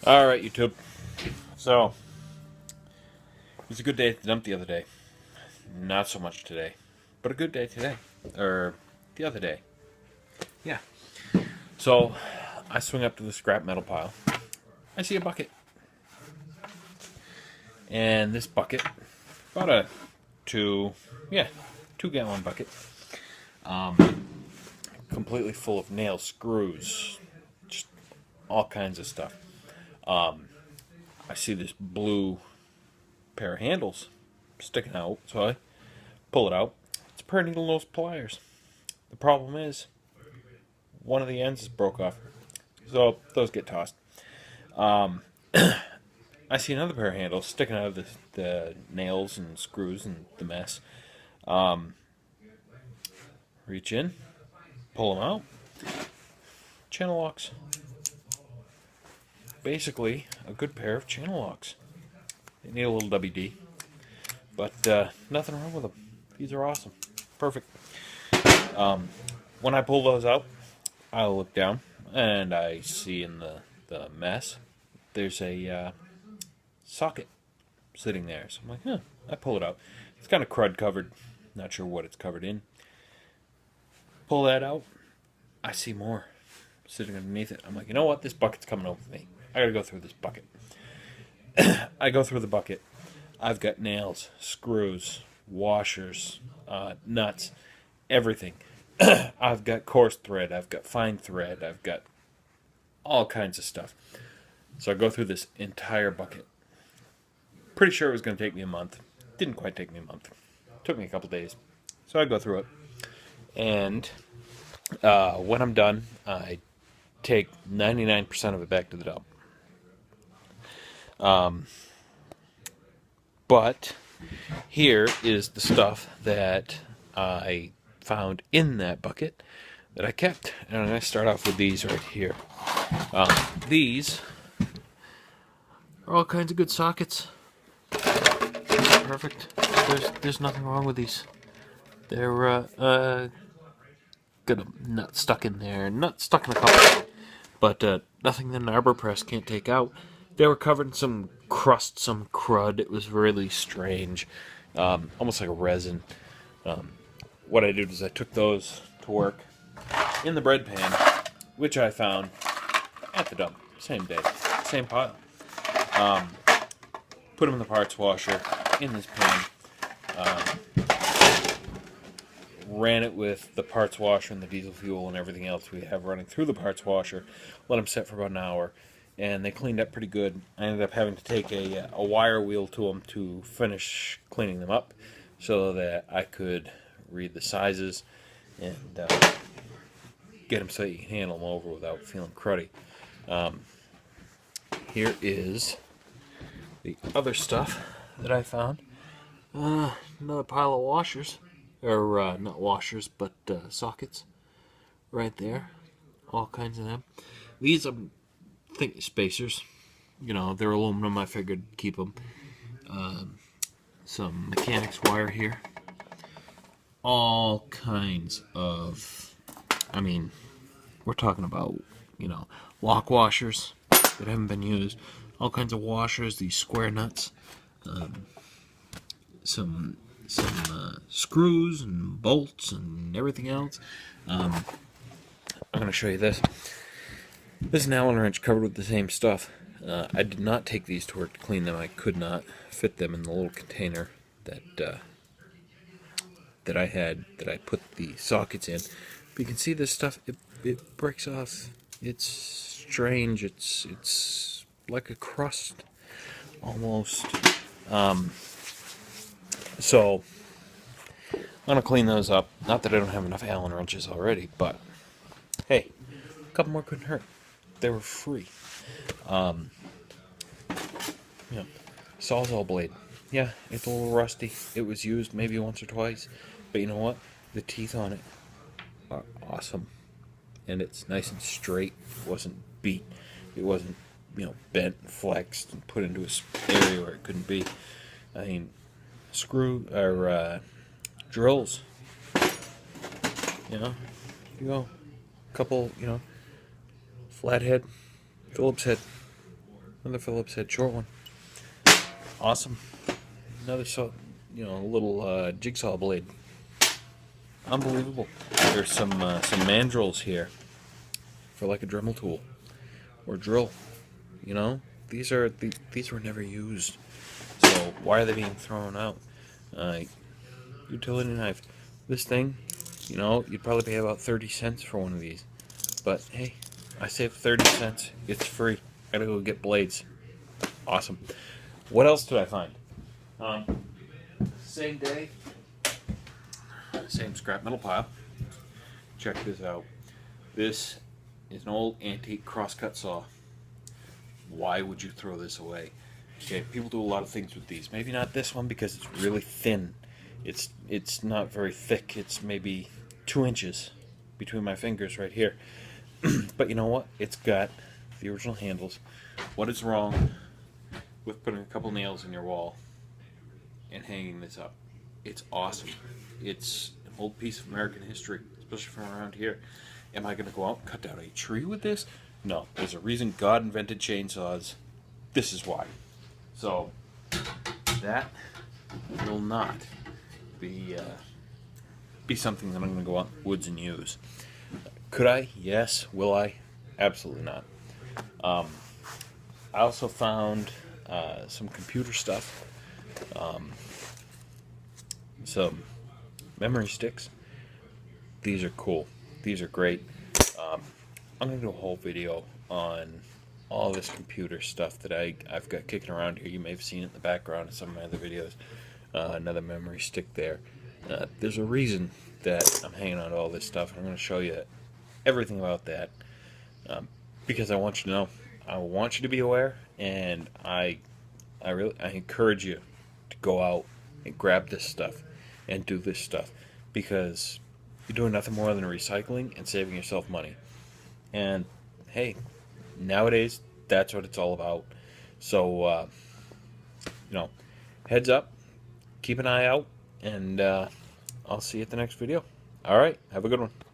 Alright, YouTube. So, it was a good day at the dump the other day. Not so much today. But a good day today. Or the other day. Yeah. So, I swing up to the scrap metal pile. I see a bucket. And this bucket, about a 2 gallon bucket, completely full of nails, screws, just all kinds of stuff. I see this blue pair of handles sticking out, so I pull it out. It's a pair of needle nose pliers. The problem is, one of the ends is broke off, so those get tossed. I see another pair of handles sticking out of the nails and screws and the mess. Reach in, pull them out. Channel locks. Basically, a good pair of channel locks. They need a little WD, but nothing wrong with them. These are awesome. Perfect. When I pull those out, I look down and I see in the mess there's a socket sitting there. So I'm like, huh. I pull it out. It's kind of crud covered. Not sure what it's covered in. Pull that out. I see more sitting underneath it. I'm like, you know what? This bucket's coming over me. I gotta go through this bucket. I go through the bucket. I've got nails, screws, washers, nuts, everything. I've got coarse thread. I've got fine thread. I've got all kinds of stuff. So I go through this entire bucket. Pretty sure it was going to take me a month. Didn't quite take me a month. Took me a couple days. So I go through it. And when I'm done, I take 99% of it back to the dump. But here is the stuff that I found in that bucket that I kept. And I'm going to start off with these right here. These are all kinds of good sockets. Perfect. There's nothing wrong with these. They're got a nut stuck in there, nut stuck in a couple, but nothing that an arbor press can't take out. They were covered in some crust, some crud. It was really strange, almost like a resin. What I did is I took those to work in the bread pan, which I found at the dump, same day, same pile. Put them in the parts washer in this pan. Ran it with the parts washer and the diesel fuel and everything else we have running through the parts washer. Let them set for about an hour, and they cleaned up pretty good. I ended up having to take a wire wheel to them to finish cleaning them up, so that I could read the sizes and get them so you can handle them over without feeling cruddy. Here is the other stuff that I found. Another pile of washers. Or, not washers, but sockets. Right there. All kinds of them. These, I think, spacers. You know, they're aluminum. I figured keep them. Some mechanics wire here. All kinds of... I mean, we're talking about, you know, lock washers that haven't been used. All kinds of washers. These square nuts. Some screws and bolts and everything else. I'm going to show you this. This is an Allen wrench covered with the same stuff. I did not take these to work to clean them. I could not fit them in the little container that I had, that I put the sockets in. But you can see this stuff, it breaks off. It's strange. It's like a crust almost. So I'm going to clean those up. Not that I don't have enough Allen wrenches already, but hey, a couple more couldn't hurt. They were free. Yeah, Sawzall blade. Yeah, it's a little rusty. It was used maybe once or twice, but you know what? The teeth on it are awesome. And it's nice and straight. It wasn't beat. It wasn't, you know, bent and flexed and put into a area where it couldn't be. I mean, screw or drills, you know, you go, couple, you know, flathead, Phillips head, Another Phillips head short one. Awesome. Another little jigsaw blade. Unbelievable. There's some mandrels here for like a Dremel tool or drill. You know, these were never used. So why are they being thrown out? Utility knife. This thing, you know, you'd probably pay about 30 cents for one of these. But hey, I saved 30 cents. It's free. I gotta go get blades. Awesome. What else did I find? Same day, same scrap metal pile. Check this out. This is an old antique crosscut saw. Why would you throw this away? Okay, people do a lot of things with these. Maybe not this one because it's really thin. It's not very thick. It's maybe 2 inches between my fingers right here. But you know what? It's got the original handles. What is wrong with putting a couple nails in your wall and hanging this up? It's awesome. It's an old piece of American history, especially from around here. Am I going to go out and cut down a tree with this? No. There's a reason God invented chainsaws. This is why. So, that will not be something that I'm going to go out in the woods and use. Could I? Yes. Will I? Absolutely not. I also found some computer stuff. Some memory sticks. These are cool. These are great. I'm going to do a whole video on all this computer stuff that I've got kicking around here. You may have seen it in the background of some of my other videos. Another memory stick there. There's a reason that I'm hanging on to all this stuff. I'm going to show you everything about that because I want you to know. I want you to be aware, and I encourage you to go out and grab this stuff and do this stuff because you're doing nothing more than recycling and saving yourself money. And hey, nowadays that's what it's all about. So heads up, keep an eye out, and I'll see you at the next video. All right, have a good one.